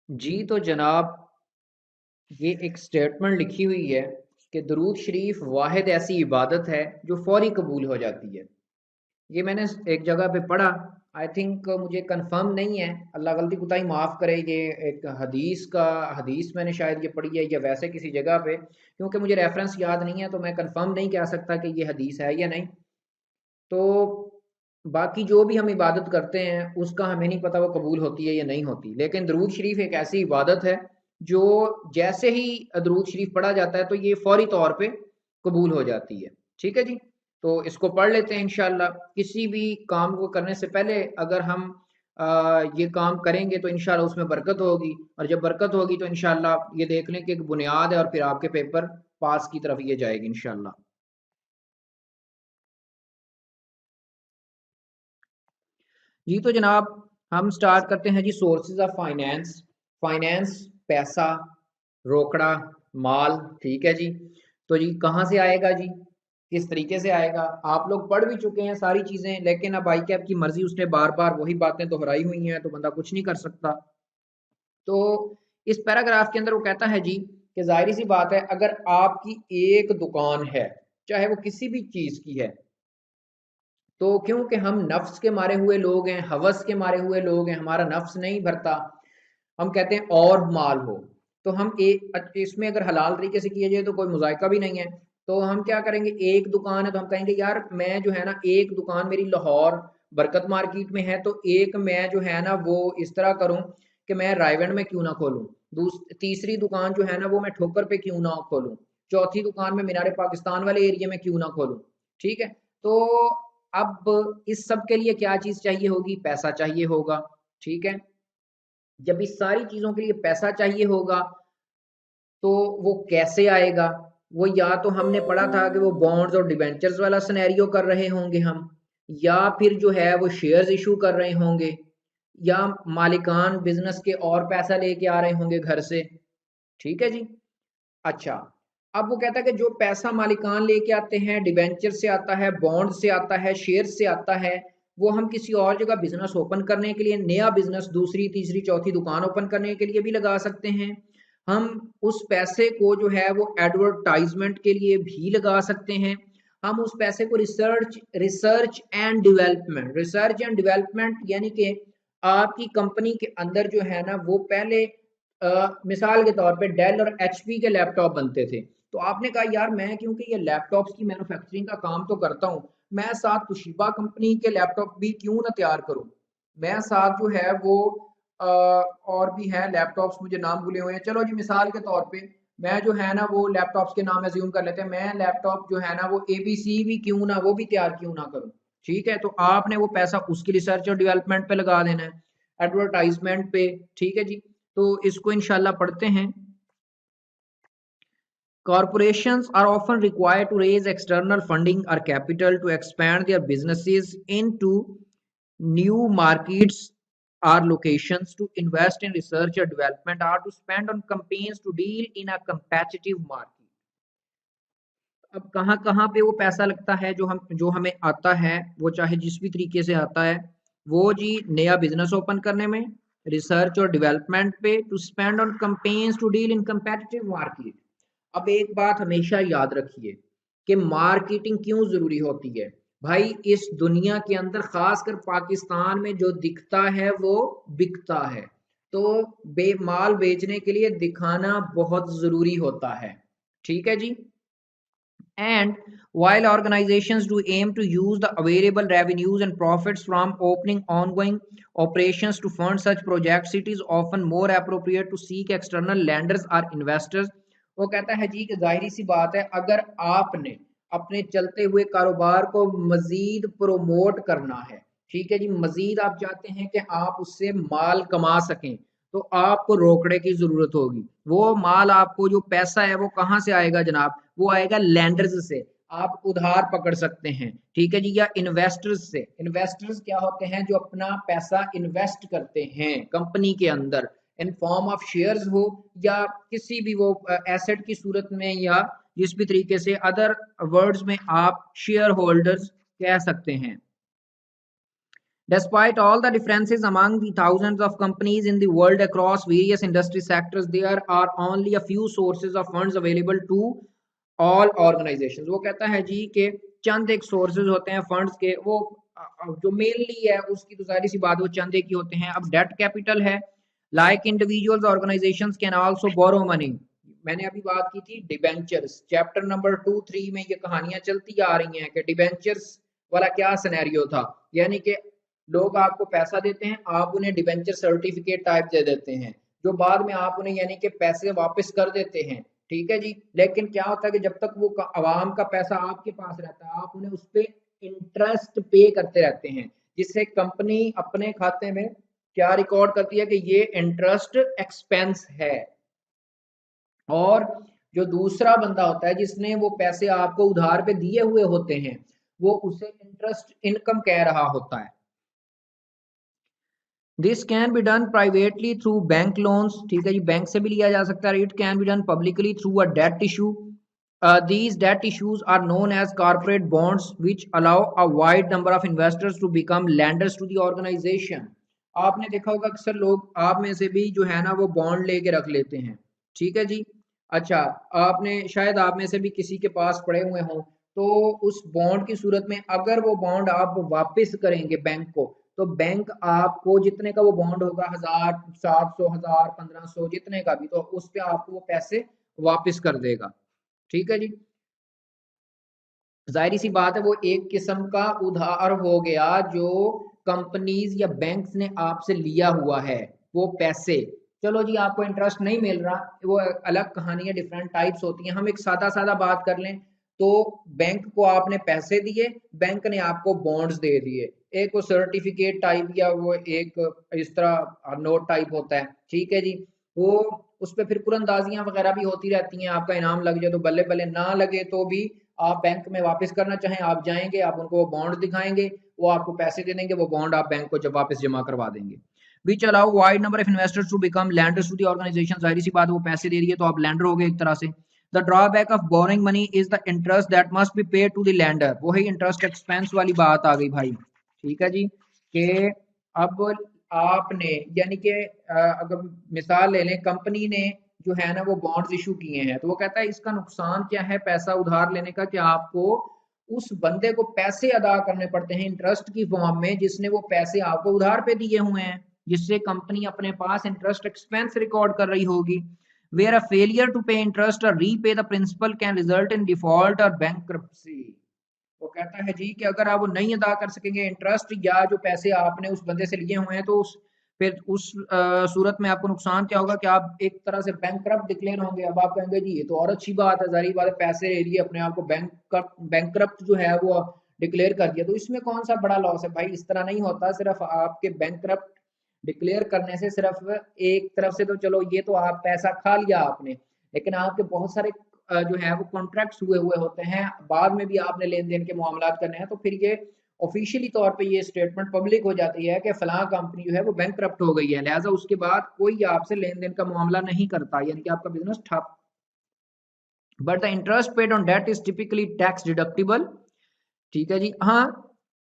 जी तो जनाब, ये एक स्टेटमेंट लिखी हुई है कि दरूद शरीफ वाहिद ऐसी इबादत है जो फौरी कबूल हो जाती है। ये मैंने एक जगह पे पढ़ा। आई थिंक मुझे कंफर्म नहीं है, अल्लाह गलती कोताही माफ़ करे। ये एक हदीस मैंने शायद ये पढ़ी है या वैसे किसी जगह पे, क्योंकि मुझे रेफरेंस याद नहीं है तो मैं कंफर्म नहीं कह सकता कि ये हदीस है या नहीं। तो बाकी जो भी हम इबादत करते हैं उसका हमें नहीं पता वो कबूल होती है या नहीं होती, लेकिन दरूद शरीफ एक ऐसी इबादत है जो जैसे ही दरूद शरीफ पढ़ा जाता है तो ये फौरी तौर पे कबूल हो जाती है। ठीक है जी, तो इसको पढ़ लेते हैं इंशाल्लाह। किसी भी काम को करने से पहले अगर हम ये काम करेंगे तो इंशाल्लाह उसमें बरकत होगी, और जब बरकत होगी तो इंशाल्लाह ये देख लें कि एक बुनियाद है और फिर आपके पेपर पास की तरफ ये जाएगी इंशाल्लाह। जी तो जनाब, हम स्टार्ट करते हैं जी सोर्सेज ऑफ फाइनेंस। फाइनेंस, पैसा, रोकड़ा, माल। ठीक है जी। तो जी कहाँ से आएगा जी, किस तरीके से आएगा? आप लोग पढ़ भी चुके हैं सारी चीजें, लेकिन अब आई कि आपकी मर्जी, उसने बार बार वही बातें दोहराई हुई हैं तो बंदा कुछ नहीं कर सकता। तो इस पैराग्राफ के अंदर वो कहता है जी कि जाहिर सी बात है, अगर आपकी एक दुकान है, चाहे वो किसी भी चीज की है, तो क्योंकि हम नफ्स के मारे हुए लोग हैं, हवस के मारे हुए लोग हैं, हमारा नफ्स नहीं भरता, हम कहते हैं और माल हो। तो हम एक इसमें अगर हलाल तरीके से किया जाए तो कोई मुजायका भी नहीं है। तो हम क्या करेंगे, एक दुकान है तो हम कहेंगे यार मैं जो है ना, एक दुकान मेरी लाहौर बरकत मार्केट में है, तो एक मैं जो है ना वो इस तरह करूं कि मैं रायगढ़ में क्यों ना खोलूं। तीसरी दुकान जो है ना वो मैं ठोकर पे क्यों ना खोलूं। चौथी दुकान में मीनारे पाकिस्तान वाले एरिया में क्यों ना खोलूं। ठीक है। तो अब इस सब के लिए क्या चीज चाहिए होगी? पैसा चाहिए होगा। ठीक है। जब इस सारी चीजों के लिए पैसा चाहिए होगा तो वो कैसे आएगा? वो या तो हमने पढ़ा था कि वो बॉन्ड्स और डिबेंचर्स वाला सिनेरियो कर रहे होंगे हम, या फिर जो है वो शेयर्स इशू कर रहे होंगे, या मालिकान बिजनेस के और पैसा लेके आ रहे होंगे घर से। ठीक है जी। अच्छा, अब वो कहता है कि जो पैसा मालिकान लेके आते हैं, डिबेंचर से आता है, बॉन्ड से आता है, शेयर से आता है, वो हम किसी और जगह बिजनेस ओपन करने के लिए, नया बिजनेस दूसरी तीसरी चौथी दुकान ओपन करने के लिए भी लगा सकते हैं। हम उस पैसे को जो है वो एडवर्टाइजमेंट के लिए भी लगा सकते हैं। हम उस पैसे को रिसर्च एंड डेवलपमेंट यानी कि आपकी कंपनी के अंदर जो है ना वो पहले मिसाल के तौर पे डेल और एचपी के लैपटॉप बनते थे, तो आपने कहा यार मैं क्योंकि ये लैपटॉप्स की मैन्युफैक्चरिंग का काम तो करता हूँ, मैं साथ तुशिबा कंपनी के लैपटॉप भी क्यों ना तैयार करूँ। मैं साथ जो है वो और भी है लैपटॉप्स, मुझे नाम भूले हुए हैं, चलो जी मिसाल के तौर पे मैं जो है ना वो लैपटॉप्स के नाम एज्यूम कर लेते हैं, मैं लैपटॉप जो है ना वो एबीसी भी क्यों ना, वो भी तैयार क्यों ना करूँ। ठीक है। तो आपने वो पैसा उसकी रिसर्च और डेवलपमेंट पे लगा देना है, एडवर्टाइजमेंट पे। ठीक है जी। तो इसको इंशाल्लाह पढ़ते हैं। Corporations are often required to raise external funding or capital to expand their businesses into new markets or locations, to invest in research or development, or to spend on campaigns to deal in a competitive market। अब कहाँ कहाँ पे वो पैसा लगता है जो हमें आता है, वो चाहे जिस भी तरीके से आता है, वो जी नया बिजनेस ओपन करने में, रिसर्च और डेवलपमेंट पे, to spend on campaigns to deal in competitive market. अब एक बात हमेशा याद रखिए कि मार्केटिंग क्यों जरूरी होती है। भाई इस दुनिया के अंदर खासकर पाकिस्तान में जो दिखता है वो बिकता है। तो माल बेचने के लिए दिखाना बहुत जरूरी होता है। ठीक है जी। And while organizations do aim to use the available revenues and profits from opening ongoing operations to fund such projects, it is often more appropriate to seek external lenders or investors। वो कहता है जी कि जाहिर सी बात है, अगर आपने अपने चलते हुए कारोबार को मजीद प्रोमोट करना है, ठीक है जी, मजीद आप चाहते हैं कि आप उससे माल कमा सकें, तो आपको रोकड़े की जरूरत होगी। वो माल, आपको जो पैसा है वो कहाँ से आएगा जनाब? वो आएगा लैंडर्स से। आप उधार पकड़ सकते हैं, ठीक है जी, या इन्वेस्टर्स से। इन्वेस्टर्स क्या होते हैं? जो अपना पैसा इन्वेस्ट करते हैं कंपनी के अंदर, इन फॉर्म ऑफ शेयर्स हो या किसी भी वो एसेट की सूरत में, या जिस भी तरीके से अदर वर्ड्स में आप शेयर होल्डर्स कह सकते हैं। Despite all the differences among the thousands of companies in the world across various industry sectors, there are only a few sources of funds available to all organizations. वो कहता है जी कि चंद एक sources होते हैं funds के, वो जो mainly है उसकी तो जाहिर सी बात वो चंद एक ही होते हैं. अब debt capital है, like individuals organizations can also borrow money. मैंने अभी बात की थी डिबेंचर्स, चैप्टर नंबर 2-3 में ये कहानियां चलती आ रही हैं कि डिबेंचर्स वाला क्या सिनेरियो था, यानी कि लोग आपको पैसा देते हैं, आप उन्हें डिबेंचर सर्टिफिकेट टाइप दे देते हैं, जो बाद में आप उन्हें यानी कि पैसे वापस कर देते हैं. ठीक है जी. लेकिन क्या होता है कि जब तक वो अवाम का पैसा आपके पास रहता है, आप उन्हें उस पर इंटरेस्ट पे करते रहते हैं, जिससे कंपनी अपने खाते में क्या रिकॉर्ड करती है कि ये इंटरेस्ट एक्सपेंस है. और जो दूसरा बंदा होता है जिसने वो पैसे आपको उधार पे दिए हुए होते हैं, वो उसे इंटरेस्ट इनकम कह रहा होता है. This can be done privately through bank loans. ठीक है जी, बैंक से भी लिया जा सकता है. It can be done publicly through a debt issue. These debt issues are known as corporate bonds, which allow a wide number of investors to become lenders to the organization. आपने देखा होगा अक्सर लोग आप में से भी जो है ना वो बॉन्ड लेके रख लेते हैं. ठीक है जी. अच्छा, आपने शायद आप में से भी किसी के पास पड़े हुए हों, तो उस बॉन्ड की सूरत में अगर वो बॉन्ड आप वापस करेंगे बैंक को, तो बैंक आपको जितने का वो बॉन्ड होगा, 1000, 700, 1000, 1500, जितने का भी, तो उस पे आपको वो पैसे वापस कर देगा. ठीक है जी. जाहिर सी बात है वो एक किस्म का उधार हो गया जो कंपनीज या बैंक्स ने आपसे लिया हुआ है वो पैसे. चलो जी, आपको इंटरेस्ट नहीं मिल रहा, वो अलग कहानी है, डिफरेंट टाइप्स होती हैं. हम एक सादा सादा बात कर लें तो बैंक को आपने पैसे दिए, बैंक ने आपको बॉन्ड्स दे दिए, एक वो सर्टिफिकेट टाइप या वो एक इस तरह नोट टाइप होता है. ठीक है जी. वो उस पर फिर कुरंदाजियां वगैरह भी होती रहती हैं, आपका इनाम लग जाए तो बल्ले बल्ले, ना लगे तो भी आप बैंक में वापस करना चाहें, आप जाएंगे, आप उनको वो बॉन्ड दिखाएंगे, वो आपको पैसे दे देंगे, वो बॉन्ड आप बैंक को जब वापस जमा करवा देंगे. Which allow wide number of investors to become lenders to the organization. जाहिर सी बात है वो पैसे दे रही है तो आप लैंडर हो गए एक तरह से. The drawback of borrowing money is the interest that must be paid to the lender. वही इंटरेस्ट एक्सपेंस वाली बात आ गई भाई. ठीक है जी. कि अब आपने यानी कि अगर मिसाल ले लें, कंपनी ने जो है ना वो बॉन्ड्स इशू किए हैं, तो वो कहता है इसका नुकसान क्या है पैसा उधार लेने का, कि आपको उस बंदे को पैसे अदा करने पड़ते हैं इंटरेस्ट की फॉर्म में, जिसने वो पैसे आपको उधार पे दिए हुए हैं, जिससे कंपनी अपने पास इंटरेस्ट एक्सपेंस रिकॉर्ड कर रही होगी. Where a failure to pay interest और repay the principal can result in default और बैंकरप्सी. वो कहता है जी कि अगर आप वो नहीं अदा कर सकेंगे इंटरेस्ट या जो पैसे आपने उस बंदे से लिए हुए हैं, तो फिर उस सूरत में आपको नुकसान क्या होगा कि आप एक तरह से बैंकरप्ट डिक्लेयर होंगे. अब आप कहेंगे जी ये तो और अच्छी बात है, जारी बात है, पैसे ले लिए अपने आप को बैंकरप्ट जो है वो डिक्लेयर कर दिया, तो इसमें कौन सा बड़ा लॉस है भाई. इस तरह नहीं होता. सिर्फ आपके बैंकरप्ट डिक्लेयर करने से सिर्फ एक तरफ से तो चलो ये तो आप पैसा खा लिया आपने, लेकिन आपके बहुत सारे जो है वो कॉन्ट्रैक्ट्स हुए हुए होते हैं, बाद में भी आपने लेन देन के मामलात करने हैं, तो फिर ये ऑफिशियली तौर पे ये स्टेटमेंट पब्लिक हो जाती है कि फलां कंपनी जो है वो बैंकरप्ट हो गई है, लिहाजा उसके बाद कोई आपसे लेन देन का मामला नहीं करता, यानी कि आपका बिजनेस ठप. But the interest paid on debt is typically tax deductible. ठीक है जी. हाँ,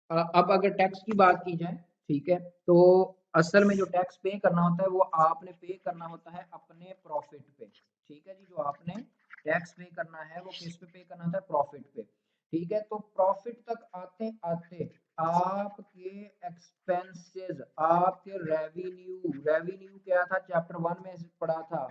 अब अगर टैक्स की बात की जाए, ठीक है, तो असल में जो टैक्स पे करना होता है वो आपने पे करना होता है अपने प्रॉफिट पे. ठीक है जी. जो आपने टैक्स पे करना है वो किस पे करना होता है, प्रॉफिट पे. ठीक है. तो प्रॉफिट तक आते आते आपके एक्सपेंसेस, आपके रेवेन्यू, रेवेन्यू क्या था चैप्टर 1 में पढ़ा था,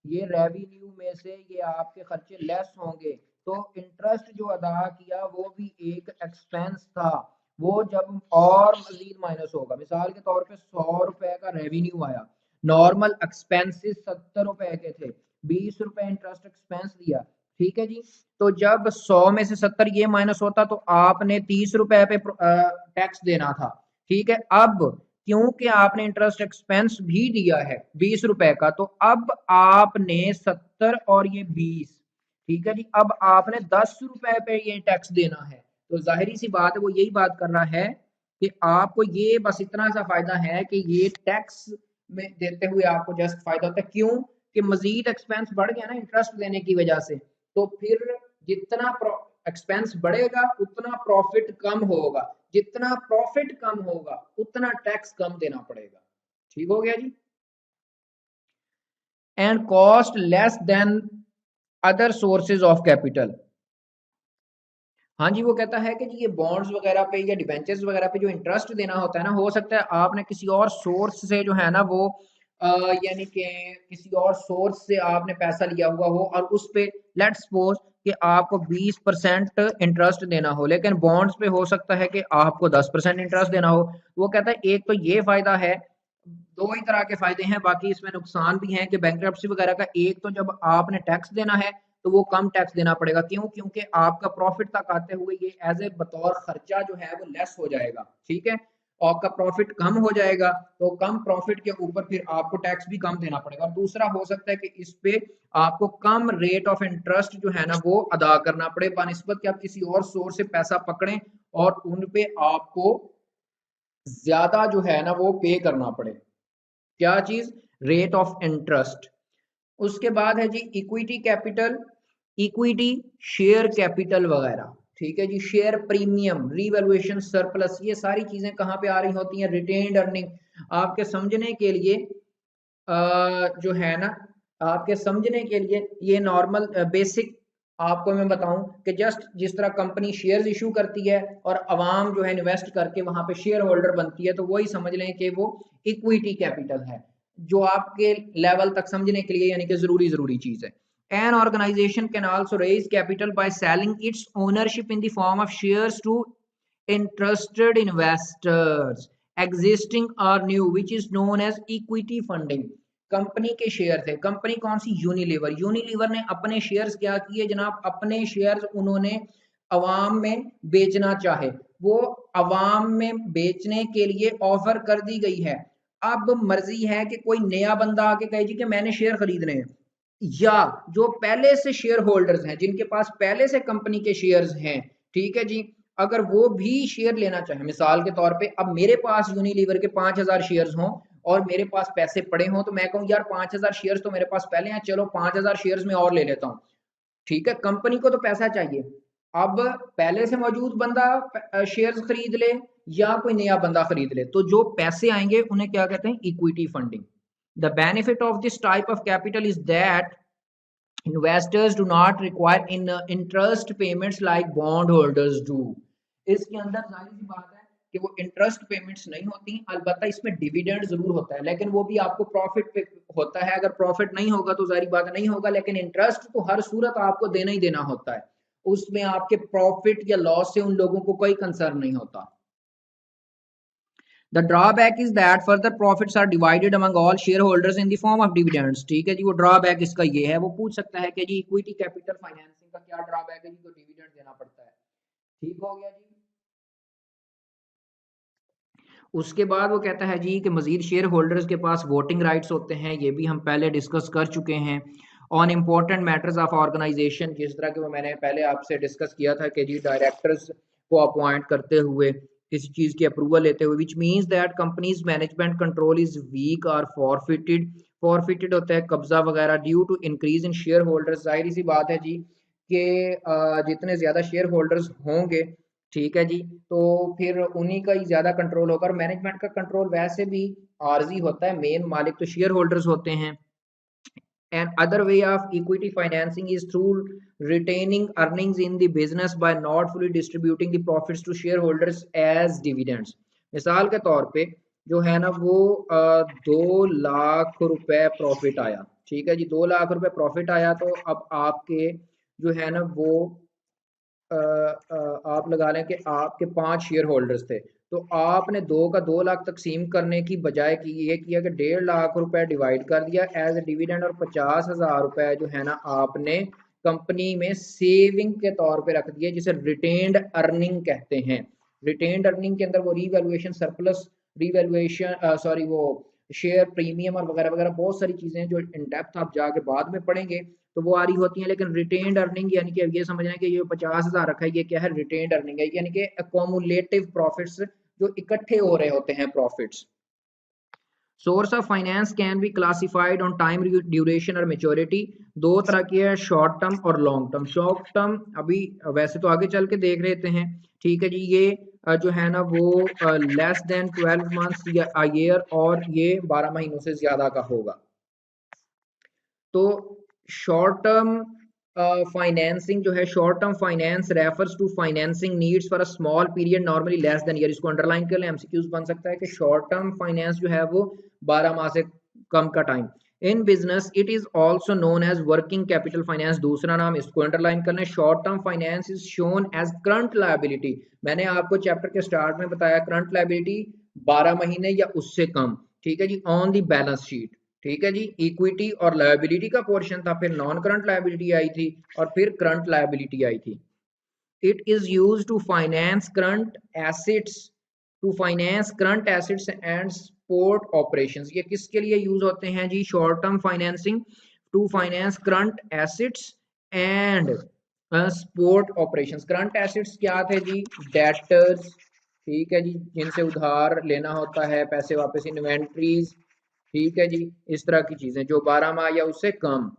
ये रेवेन्यू में से ये आपके खर्चे लेस होंगे, तो इंटरेस्ट जो अदा किया वो भी एक एक्सपेंस था, वो जब और मजीद माइनस होगा. मिसाल के तौर पे 100 रुपए का रेवेन्यू आया, नॉर्मल एक्सपेंसेस 70 रुपए के थे, 20 रुपए इंटरेस्ट एक्सपेंस दिया. ठीक है जी. तो जब 100 में से 70 ये माइनस होता तो आपने 30 रुपए पे टैक्स देना था. ठीक है. अब क्योंकि आपने इंटरेस्ट एक्सपेंस भी दिया है 20 रुपए का, तो अब आपने 70 और ये 20, ठीक है जी, अब आपने 10 रुपए पे ये टैक्स देना है. तो जाहिर सी बात है वो यही बात कर रहा है कि आपको ये बस इतना सा फायदा है कि ये टैक्स में देते हुए आपको जस्ट फायदा होता है. क्यों? कि मजीद एक्सपेंस बढ़ गया ना इंटरेस्ट देने की वजह से, तो फिर जितना एक्सपेंस बढ़ेगा उतना प्रॉफिट कम होगा, जितना प्रॉफिट कम होगा उतना टैक्स कम देना पड़ेगा। ठीक हो गया जी। And cost less than other sources of capital. हाँ जी, वो कहता है कि जी ये बॉन्ड्स वगैरह पे या डिबेंचर्स वगैरह पे जो इंटरेस्ट देना होता है ना, हो सकता है आपने किसी और सोर्स से जो है ना वो यानी कि किसी और सोर्स से आपने पैसा लिया हुआ हो और उस पे लेट्स सपोज कि आपको 20% इंटरेस्ट देना हो, लेकिन बॉन्ड्स पे हो सकता है कि आपको 10% इंटरेस्ट देना हो। वो कहता है एक तो ये फायदा है, दो ही तरह के फायदे हैं, बाकी इसमें नुकसान भी हैं कि बैंक्रप्सी वगैरह का एक तो जब आपने टैक्स देना है तो वो कम टैक्स देना पड़ेगा। क्यों? क्योंकि आपका प्रॉफिट तक आते हुए ये एज ए बतौर खर्चा जो है वो लेस हो जाएगा। ठीक है, आपका प्रॉफिट कम हो जाएगा तो कम प्रॉफिट के ऊपर फिर आपको टैक्स भी कम देना पड़ेगा। और दूसरा हो सकता है कि इस पे आपको कम रेट ऑफ इंटरेस्ट जो है ना वो अदा करना पड़े बनिस्बत कि आप किसी और सोर्स से पैसा पकड़ें और उन पे आपको ज्यादा जो है ना वो पे करना पड़े। क्या चीज? Rate of interest. उसके बाद है जी equity capital, equity share capital वगैरह। ठीक है जी, शेयर प्रीमियम, रीवैल्यूएशन सरप्लस, ये सारी चीजें कहाँ पे आ रही होती हैं? Retained earning. आपके समझने के लिए जो है ना, आपके समझने के लिए ये नॉर्मल बेसिक आपको मैं बताऊं कि जस्ट जिस तरह कंपनी शेयर्स इशू करती है और अवाम जो है इन्वेस्ट करके वहां पे शेयर होल्डर बनती है, तो वही समझ लें कि वो इक्विटी कैपिटल है, जो आपके लेवल तक समझने के लिए यानी कि जरूरी चीज है। An organization can also raise capital by selling its ownership in the form of shares to interested investors existing or new which is known as equity funding। Company के शेयर थे, कंपनी कौन सी? यूनिलीवर। यूनिलीवर ने अपने shares क्या किए जनाब? अपने shares उन्होंने अवाम में बेचना चाहे, वो अवाम में बेचने के लिए ऑफर कर दी गई है। अब मर्जी है कि कोई नया बंदा आके कहे जी कि मैंने शेयर खरीदने हैं, या जो पहले से शेयर होल्डर्स हैं जिनके पास पहले से कंपनी के शेयर्स हैं, ठीक है जी, अगर वो भी शेयर लेना चाहे, मिसाल के तौर पे अब मेरे पास यूनिलीवर के 5000 शेयर्स हों और मेरे पास पैसे पड़े हों, तो मैं कहूं यार 5000 शेयर्स तो मेरे पास पहले हैं, चलो 5000 शेयर्स में और ले लेता हूं। ठीक है, कंपनी को तो पैसा चाहिए। अब पहले से मौजूद बंदा शेयर्स खरीद ले या कोई नया बंदा खरीद ले, तो जो पैसे आएंगे उन्हें क्या कहते हैं? Equity funding. The benefit of this type of capital is that investors do not require in interest payments like bond holders do। इसके अंदर जाहिर सी बात है कि वो इंटरेस्ट पेमेंट्स नहीं होती, अलबत्ता इसमें डिविडेंड जरूर होता है, लेकिन वो भी आपको प्रॉफिट पे होता है। अगर प्रॉफिट नहीं होगा तो जाहिर बात नहीं होगा, लेकिन इंटरेस्ट तो हर सूरत आपको देना ही देना होता है, उसमें आपके प्रॉफिट या लॉस से उन लोगों को कोई कंसर्न नहीं होता। The drawback is that further profits are divided among all shareholders in the form of dividends। ठीक है जी, वो ड्रॉबैक इसका ये है। वो पूछ सकता है कि जी इक्विटी कैपिटल फाइनेंसिंग का क्या ड्रॉबैक है जी? तो डिविडेंड देना पड़ता है। ठीक हो गया जी। उसके बाद वो कहता है जी कि मजीद शेयर होल्डर्स के पास वोटिंग राइट्स होते हैं, ये भी हम पहले डिस्कस कर चुके हैं। On important matters of organization, जिस तरह के वो मैंने पहले आपसे डिस्कस किया था कि जी डायरेक्टर्स को अपॉइंट करते हुए, किसी चीज की अप्रूवल लेते हुए, which means that companies management control is weak और फॉरफिटेड। फॉरफिटेड होता है कब्जा वगैरह, due to increase in share holders. जाहिर सी बात है जी कि जितने ज्यादा शेयर होल्डर्स होंगे, ठीक है जी, तो फिर उन्हीं का ही ज्यादा कंट्रोल होगा। और मैनेजमेंट का कंट्रोल वैसे भी आर्जी होता है, मेन मालिक तो शेयर होल्डर्स होते हैं। An other way of equity financing is through retaining earnings in the business by not fully distributing the profits to shareholders as dividends। मिसाल के तौर पे जो है ना वो 2 लाख रुपए प्रॉफिट आया, ठीक है जी, 2 लाख रुपए प्रॉफिट आया, तो अब आपके जो है ना वो आप लगा लें कि आपके 5 शेयर होल्डर्स थे, तो आपने 2 का 2 लाख तकसीम करने की बजाय की ये किया कि 1.5 लाख रुपए डिवाइड कर दिया एज ए डिविडेंड, और 50,000 रुपए जो है ना आपने कंपनी में सेविंग के तौर पे रख दिए, जिसे रिटेन्ड अर्निंग कहते हैं। रिटेन्ड अर्निंग के अंदर वो रीवैल्यूएशन सरप्लस, रीवैल्यूएशन सॉरी वो शेयर प्रीमियम और वगैरह वगैरह बहुत सारी चीजें जो इन डेप्थ आप जाके बाद में पढ़ेंगे तो वो आ रही होती है। लेकिन रिटेन्ड अर्निंग यानी कि ये समझना है कि ये 50,000 रखा है, ये क्या है? रिटेन्ड अर्निंग है, यानी कि अकोमुलेटिव प्रॉफिट्स जो इकट्ठे हो रहे होते हैं profits. Source of finance can be classified on time duration और मेच्योरिटी। दो तरह की है, शॉर्ट टर्म और लॉन्ग टर्म। शॉर्ट टर्म अभी वैसे तो आगे चल के देख लेते हैं, ठीक है जी। ये जो है ना वो लेस देन 12 मंथ्स या ईयर, और ये 12 महीनों से ज्यादा का होगा। तो शॉर्ट टर्म फाइनेंसिंग जो है, short term finance refers to financing needs for a small period normally less than year. इसको अंडरलाइन कर लें, एमसीक्यूज बन सकता है कि शॉर्ट टर्म फाइनेंस जो है वो 12 माह से कम का time. In business it is also known as working capital finance, दूसरा नाम, इसको अंडरलाइन कर लें। Short term finance is shown as current liability. मैंने आपको चैप्टर के स्टार्ट में बताया करंट लायबिलिटी 12 महीने या उससे कम, ठीक है जी, ऑन दी बैलेंस शीट, ठीक है जी। इक्विटी और लायबिलिटी का पोर्शन था, फिर नॉन करंट लायबिलिटी आई थी, और फिर करंट लायबिलिटी आई थी। It is use to finance current assets, to finance current assets and support operations. ये किसके लिए यूज होते हैं जी? Short term financing to finance current assets and support operations. Current assets क्या थे जी? डेटर्स, ठीक है जी, जिनसे उधार लेना होता है, पैसे वापस, इन्वेंट्रीज, ठीक है जी, इस तरह की चीजें जो 12 माह या उससे कम।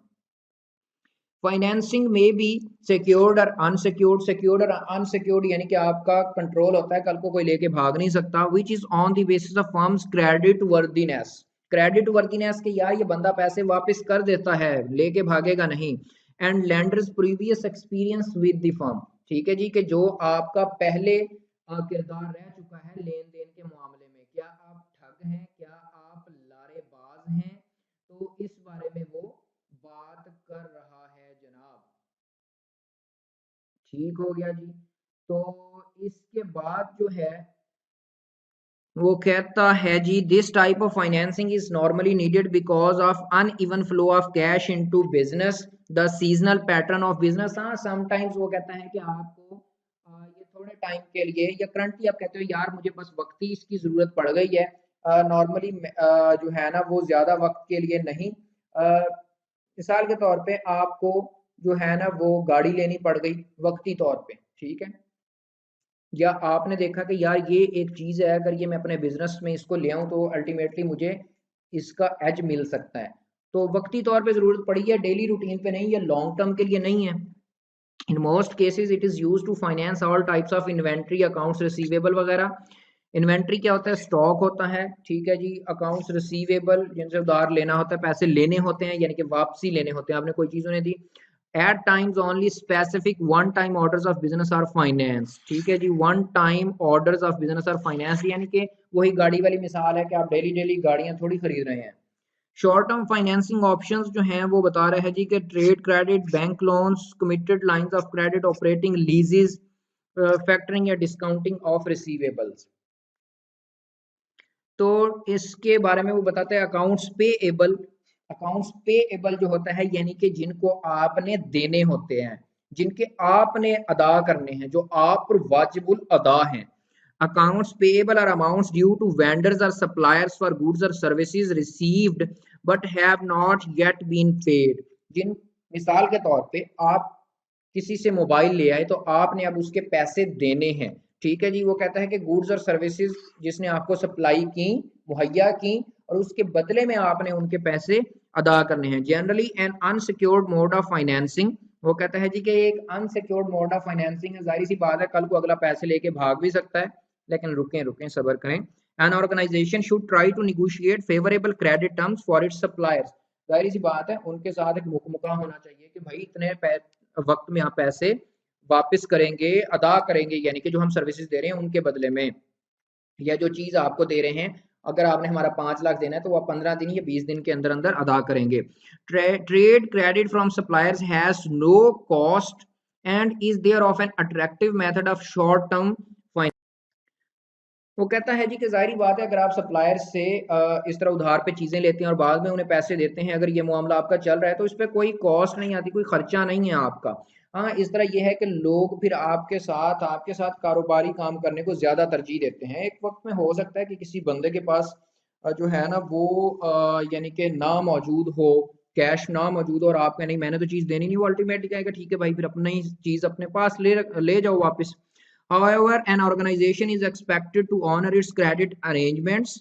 फाइनेंसिंग में भी सिक्योर्ड और अनसिक्योर्ड, सिक्योर्ड और अनसिक्योर्ड यानी कि आपका कंट्रोल होता है, कल को कोई लेके भाग नहीं सकता। Which is on the basis of firms credit worthiness, credit worthiness के यार ये बंदा पैसे वापस कर देता है, लेके भागेगा नहीं। And lenders previous experience with the firm, ठीक है जी, कि जो आपका पहले किरदार रह चुका है लेन देन के मामले में, क्या आप ठग हैं, क्या आप लारेबाज हैं, तो इस बारे में वो बात कर रहा है जनाब। ठीक हो गया जी। तो इसके बाद जो है वो कहता है जी, this type of financing is normally needed because of uneven flow of cash into business, the seasonal pattern of business. हाँ, समटाइम्स वो कहता है कि आपको ये थोड़े टाइम के लिए या करंटली आप कहते हो यार मुझे बस वक्ती इसकी जरूरत पड़ गई है, नॉर्मली जो है ना वो ज्यादा वक्त के लिए नहीं। मिसाल के तौर पे आपको जो है ना वो गाड़ी लेनी पड़ गई वक्ती तौर पे, ठीक है, या आपने देखा कि यार ये एक चीज है, अगर ये मैं अपने बिजनेस में इसको ले आऊं तो अल्टीमेटली मुझे इसका एज मिल सकता है, तो वक्ती तौर पे जरूरत पड़ी है, डेली रूटीन पे नहीं, या लॉन्ग टर्म के लिए नहीं है। In most cases it is use to finance all types of inventory, accounts receivable वगैरह। इन्वेंट्री क्या होता है? स्टॉक होता है, ठीक है जी। अकाउंट्स रिसीवेबल जिनसे उधार लेना होता है, पैसे लेने होते हैं, यानी कि वापसी लेने होते हैं, आपने कोई चीज उन्हें दी। At times only specific one time orders of business are finance, ठीक है जी। One time orders of business are finance, यानी कि वही गाड़ी वाली मिसाल है कि आप डेली डेली गाड़ियां थोड़ी खरीद रहे हैं। शॉर्ट टर्म फाइनेंसिंग ऑप्शंस जो हैं वो बता रहे हैं जी कि trade credit, bank loans, committed lines of credit, operating लीजेस, factoring या डिस्काउंटिंग ऑफ रिसीवेबल्स। तो इसके बारे में वो बताते हैं अकाउंट्स पेएबल। अकाउंट्स पेएबल जो होता है यानी कि जिनको आपने देने होते हैं, जिनके आपने अदा करने हैं, जो आप पर वाजिबुल अदा हैं। Accounts payable are amounts due to vendors और सप्लायर्स फॉर गुड्स और services received but have not yet been paid. जिन, मिसाल के तौर पे आप किसी से मोबाइल ले आए तो आपने अब उसके पैसे देने हैं, ठीक है जी। वो कहता है कि गुड्स और सर्विसेज जिसने आपको सप्लाई की, मुहैया की, और उसके बदले में आपने उनके पैसे अदा करने हैं। Generally an unsecured mode of financing, वो कहता है जी कि एक अनसिक्योर्ड मोड ऑफ फाइनेंसिंग है, जाहिर सी बात है कल को अगला पैसे लेके भाग भी सकता है, लेकिन रुकें रुकें सब्र करें। An organization should try to negotiate favourable credit terms for its suppliers, जाहिर सी बात है उनके साथ एक मुकमुका होना चाहिए कि भाई इतने वक्त में आप पैसे वापस करेंगे, अदा करेंगे, यानी कि जो हम सर्विसेज दे रहे हैं उनके बदले में, या जो चीज आपको दे रहे हैं, अगर आपने हमारा 5 लाख देना है तो वो 15 दिन या 20 दिन के अंदर अंदर अदा करेंगे। Trade credit from suppliers has no cost and is there of an attractive method of short term finance. वो कहता है जी कि जाहिर बात है अगर आप सप्लायर से इस तरह उधार पे चीजें लेते हैं और बाद में उन्हें पैसे देते हैं, अगर ये मामला आपका चल रहा है तो इस पर कोई कॉस्ट नहीं आती, कोई खर्चा नहीं है आपका। हाँ, इस तरह ये है कि लोग फिर आपके साथ कारोबारी काम करने को ज्यादा तरजीह देते हैं। एक वक्त में हो सकता है कि किसी बंदे के पास जो है ना वो यानी कि ना मौजूद हो, कैश ना मौजूद हो, और आप कहें नहीं मैंने तो चीज देनी नहीं, वो अल्टीमेटली कहेगा ठीक है भाई फिर अपनी ही चीज अपने पास ले जाओ वापस। However, an organization is expected to honor its credit arrangements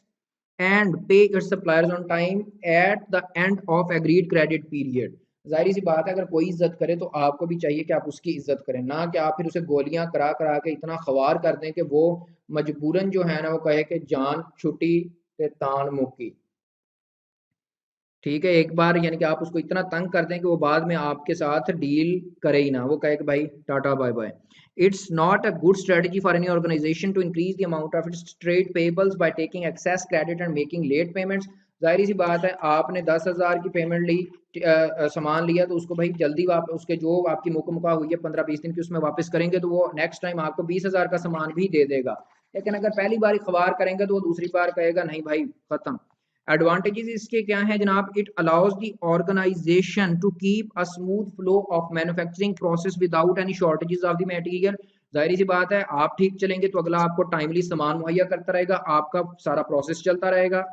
and pay its suppliers on time at the end of agreed credit period. जाहिर सी बात है, अगर कोई इज्जत करे तो आपको भी चाहिए कि आप उसकी इज्जत करें, ना कि आप फिर उसे गोलियां करा करा के इतना ख्वार कर दें कि वो मजबूरन जो है ना वो कहे कि जान छुट्टी ते तान मुक्की। ठीक है, एक बार यानी कि आप उसको इतना तंग कर दें कि वो बाद में आपके साथ डील करे ही ना, वो कहे कि भाई टाटा bye bye. It's not a good strategy for any organization to increase the amount of its trade payables by taking excess credit and making late payments. जाहिर सी बात है, आपने 10,000 की पेमेंट ली, सामान लिया, तो उसको भाई जल्दी उसके जो आपकी मुकम्मल हुई है 15-20 दिन की उसमें वापस करेंगे तो वो नेक्स्ट टाइम आपको 20,000 का सामान भी दे देगा। लेकिन अगर पहली बार ख्वार करेंगे तो वो दूसरी बार कहेगा नहीं भाई खत्म। एडवांटेजेस इसके क्या है जनाब? It allows the organization to keep a smooth flow of manufacturing process without any shortages of the material. जाहिर सी बात है, आप ठीक चलेंगे तो अगला आपको टाइमली सामान मुहैया करता रहेगा, आपका सारा प्रोसेस चलता रहेगा।